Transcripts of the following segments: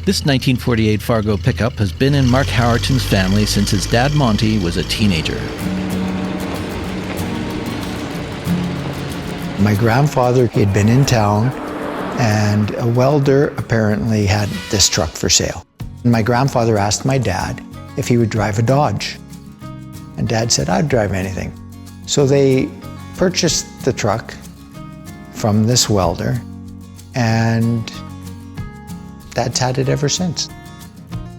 This 1948 Fargo pickup has been in Mark Howerton's family since his dad Monty was a teenager. My grandfather had been in town, and a welder apparently had this truck for sale. My grandfather asked my dad if he would drive a Dodge. And Dad said, I'd drive anything. So they purchased the truck from this welder, and Dad's had it ever since.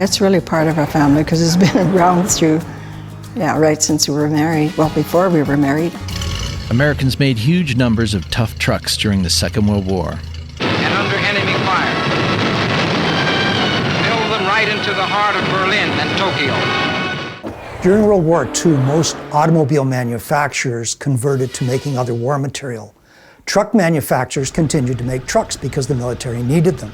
It's really part of our family because it's been around through, right since we were married, well, before we were married. Americans made huge numbers of tough trucks during the Second World War. And under enemy fire, milled them right into the heart of Berlin and Tokyo. During World War II, most automobile manufacturers converted to making other war material. Truck manufacturers continued to make trucks because the military needed them.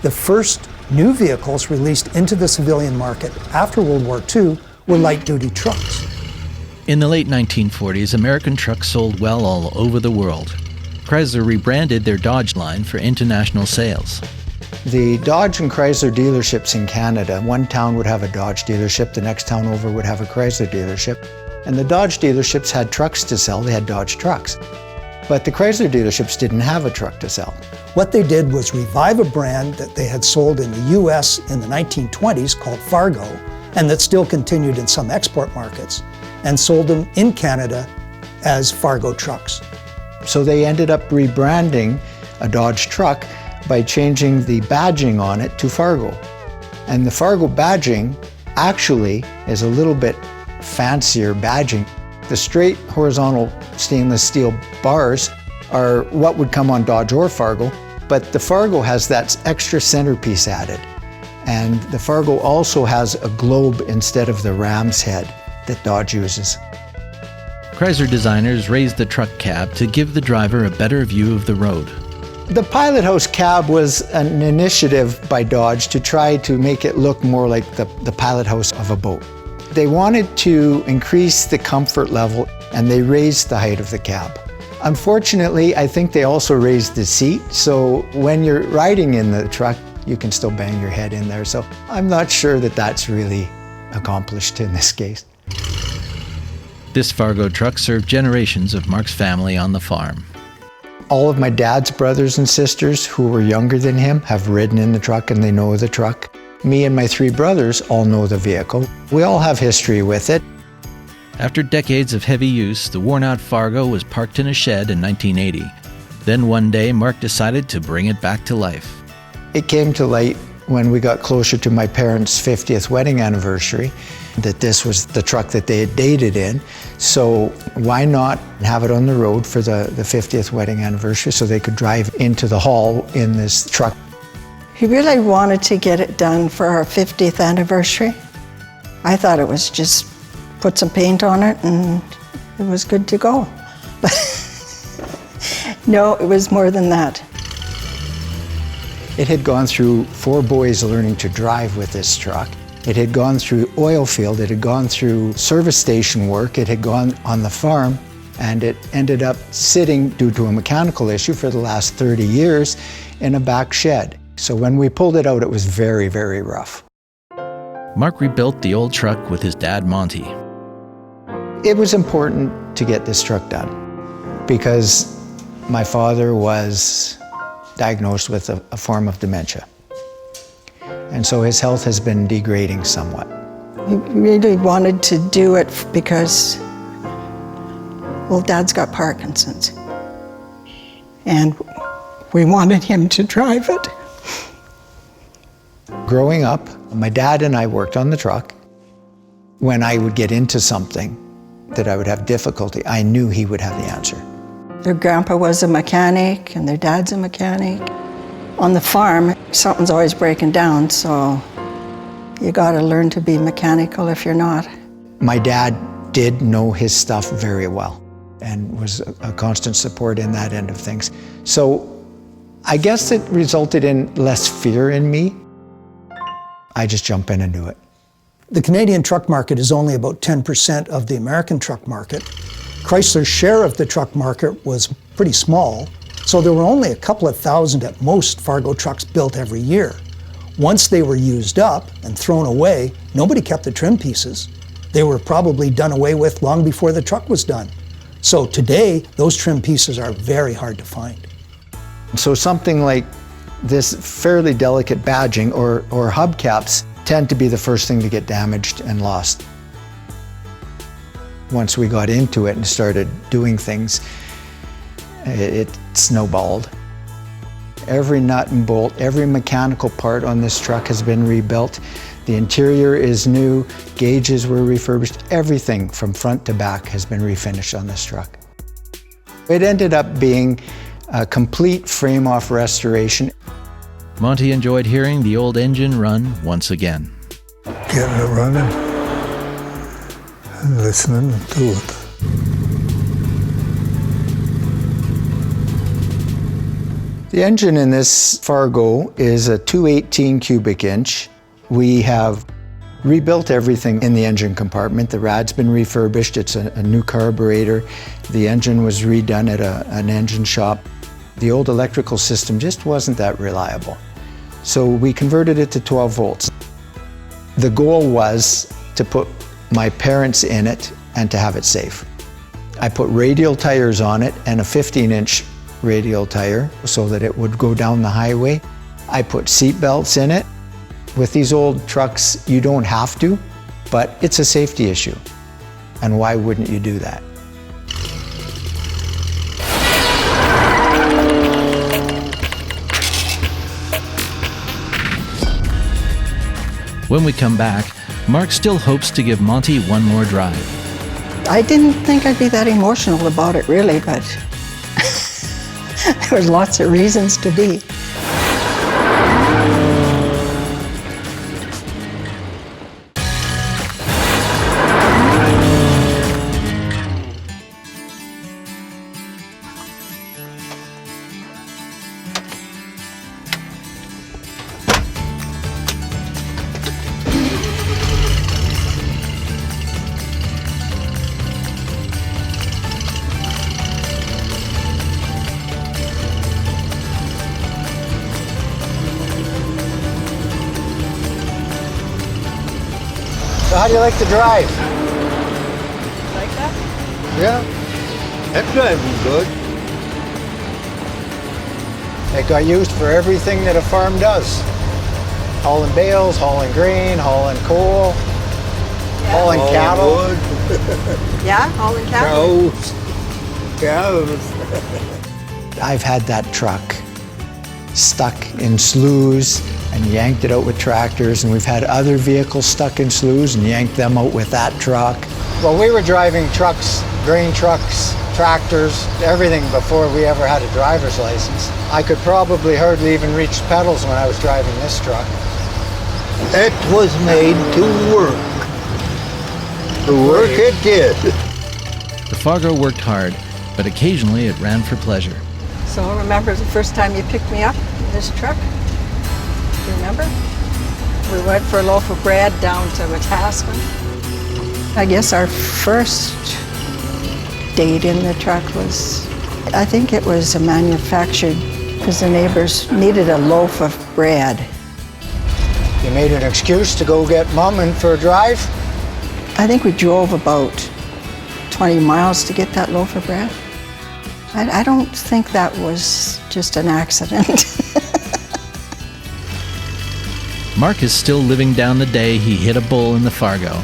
The first new vehicles released into the civilian market after World War II were light-duty trucks. In the late 1940s, American trucks sold well all over the world. Chrysler rebranded their Dodge line for international sales. The Dodge and Chrysler dealerships in Canada, one town would have a Dodge dealership, the next town over would have a Chrysler dealership. And the Dodge dealerships had trucks to sell, they had Dodge trucks. But the Chrysler dealerships didn't have a truck to sell. What they did was revive a brand that they had sold in the US in the 1920s called Fargo, and that still continued in some export markets, and sold them in Canada as Fargo trucks. So they ended up rebranding a Dodge truck by changing the badging on it to Fargo. And the Fargo badging actually is a little bit fancier badging. The straight horizontal stainless steel bars are what would come on Dodge or Fargo, but the Fargo has that extra centerpiece added. And the Fargo also has a globe instead of the ram's head that Dodge uses. Chrysler designers raised the truck cab to give the driver a better view of the road. The Pilot House cab was an initiative by Dodge to try to make it look more like the pilot house of a boat. They wanted to increase the comfort level, and they raised the height of the cab. Unfortunately, I think they also raised the seat, so when you're riding in the truck, you can still bang your head in there. So I'm not sure that that's really accomplished in this case. This Fargo truck served generations of Mark's family on the farm. All of my dad's brothers and sisters who were younger than him have ridden in the truck and they know the truck. Me and my three brothers all know the vehicle. We all have history with it. After decades of heavy use, the worn-out Fargo was parked in a shed in 1980. Then one day, Mark decided to bring it back to life. It came to light when we got closer to my parents' 50th wedding anniversary that this was the truck that they had dated in. So why not have it on the road for the 50th wedding anniversary so they could drive into the hall in this truck. He really wanted to get it done for our 50th anniversary. I thought it was just put some paint on it and it was good to go. But no, it was more than that. It had gone through 4 boys learning to drive with this truck. It had gone through oil field, it had gone through service station work, it had gone on the farm, and it ended up sitting, due to a mechanical issue, for the last 30 years in a back shed. So when we pulled it out, it was very, very rough. Mark rebuilt the old truck with his dad, Monty. It was important to get this truck done because my father was diagnosed with a form of dementia. And so his health has been degrading somewhat. We really wanted to do it because, well, Dad's got Parkinson's. And we wanted him to drive it. Growing up, my dad and I worked on the truck. When I would get into something that I would have difficulty, I knew he would have the answer. Their grandpa was a mechanic and their dad's a mechanic. On the farm, something's always breaking down, so you gotta learn to be mechanical if you're not. My dad did know his stuff very well and was a constant support in that end of things. So I guess it resulted in less fear in me. I just jump in and do it. The Canadian truck market is only about 10% of the American truck market. Chrysler's share of the truck market was pretty small, so there were only a couple of thousand at most Fargo trucks built every year. Once they were used up and thrown away, nobody kept the trim pieces. They were probably done away with long before the truck was done. So today, those trim pieces are very hard to find. So something like this fairly delicate badging or hubcaps tend to be the first thing to get damaged and lost. Once we got into it and started doing things, it snowballed. Every nut and bolt, every mechanical part on this truck has been rebuilt. The interior is new, gauges were refurbished, everything from front to back has been refinished on this truck. It ended up being a complete frame-off restoration. Monty enjoyed hearing the old engine run once again. Getting it running and listening to it. The engine in this Fargo is a 218 cubic inch. We have rebuilt everything in the engine compartment. The rad's been refurbished. It's a new carburetor. The engine was redone at an engine shop. The old electrical system just wasn't that reliable. So we converted it to 12 volts. The goal was to put my parents in it and to have it safe. I put radial tires on it and a 15-inch radial tire so that it would go down the highway. I put seat belts in it. With these old trucks, you don't have to, but it's a safety issue. And why wouldn't you do that? When we come back, Mark still hopes to give Monty one more drive. I didn't think I'd be that emotional about it, really, but there was lots of reasons to be. So how do you like the drive? Like that? Yeah. That driving good. It got used for everything that a farm does. Hauling bales, hauling grain, hauling coal, hauling cattle. Wood, Yeah, all in cattle. cows. I've had that truck stuck in sloughs and yanked it out with tractors, and we've had other vehicles stuck in sloughs and yanked them out with that truck. Well, we were driving trucks, grain trucks, tractors, everything before we ever had a driver's license. I could probably hardly even reach pedals when I was driving this truck. It was made to work. The work it did. The Fargo worked hard, but occasionally it ran for pleasure. So remember the first time you picked me up in this truck? Do you remember? We went for a loaf of bread down to Wetaskiwin. I guess our first date in the truck was, I think it was manufactured because the neighbors needed a loaf of bread. You made an excuse to go get Mom in for a drive? I think we drove about 20 miles to get that loaf of bread. I don't think that was just an accident. Mark is still living down the day he hit a bull in the Fargo.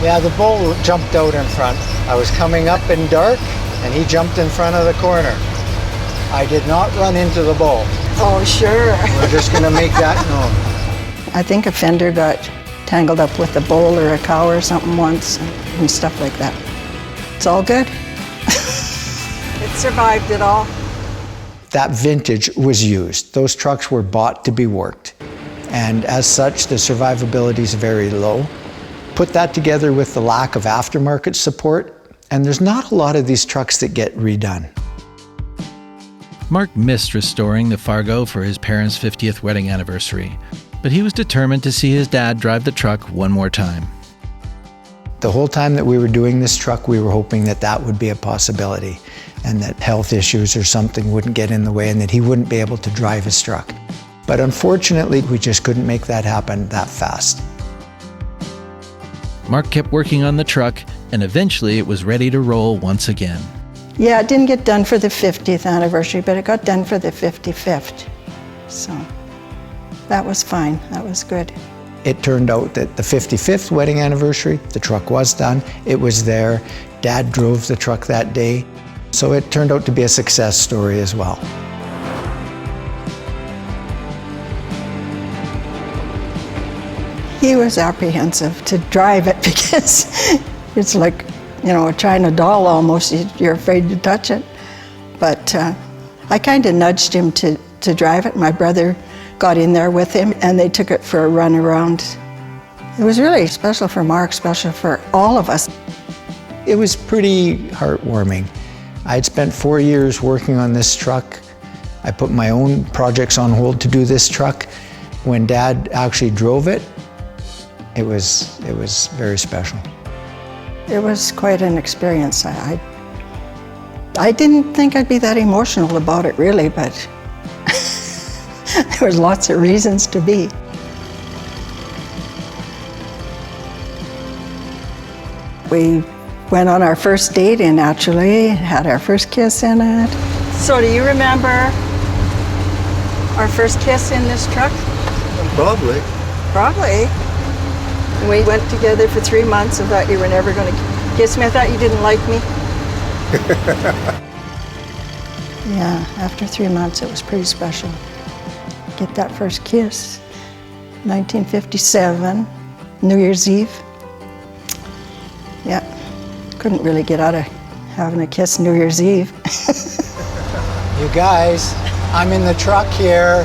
Yeah, the bull jumped out in front. I was coming up in dark, and he jumped in front of the corner. I did not run into the bull. Oh, sure. We're just going to make that known. I think a fender got tangled up with a bull or a cow or something once and stuff like that. It's all good. It survived it all. That vintage was used. Those trucks were bought to be worked. And as such, the survivability is very low. Put that together with the lack of aftermarket support, and there's not a lot of these trucks that get redone. Mark missed restoring the Fargo for his parents' 50th wedding anniversary, but he was determined to see his dad drive the truck one more time. The whole time that we were doing this truck, we were hoping that that would be a possibility and that health issues or something wouldn't get in the way and that he wouldn't be able to drive his truck. But unfortunately, we just couldn't make that happen that fast. Mark kept working on the truck, and eventually it was ready to roll once again. Yeah, it didn't get done for the 50th anniversary, but it got done for the 55th. So that was fine. That was good. It turned out that the 55th wedding anniversary, the truck was done. It was there. Dad drove the truck that day. So it turned out to be a success story as well. He was apprehensive to drive it because it's like, you know, a China doll almost. You're afraid to touch it. But I kind of nudged him to drive it. My brother got in there with him and they took it for a run around. It was really special for Mark, special for all of us. It was pretty heartwarming. I'd spent 4 years working on this truck. I put my own projects on hold to do this truck. When Dad actually drove it, it was very special. It was quite an experience. I didn't think I'd be that emotional about it really, but there was lots of reasons to be. We went on our first date and actually had our first kiss in it. So do you remember our first kiss in this truck? Probably. Probably. And we went together for 3 months and thought you were never going to kiss me. I thought you didn't like me. Yeah, after 3 months it was pretty special. Get that first kiss. 1957, New Year's Eve. Yeah, couldn't really get out of having a kiss New Year's Eve. You guys, I'm in the truck here.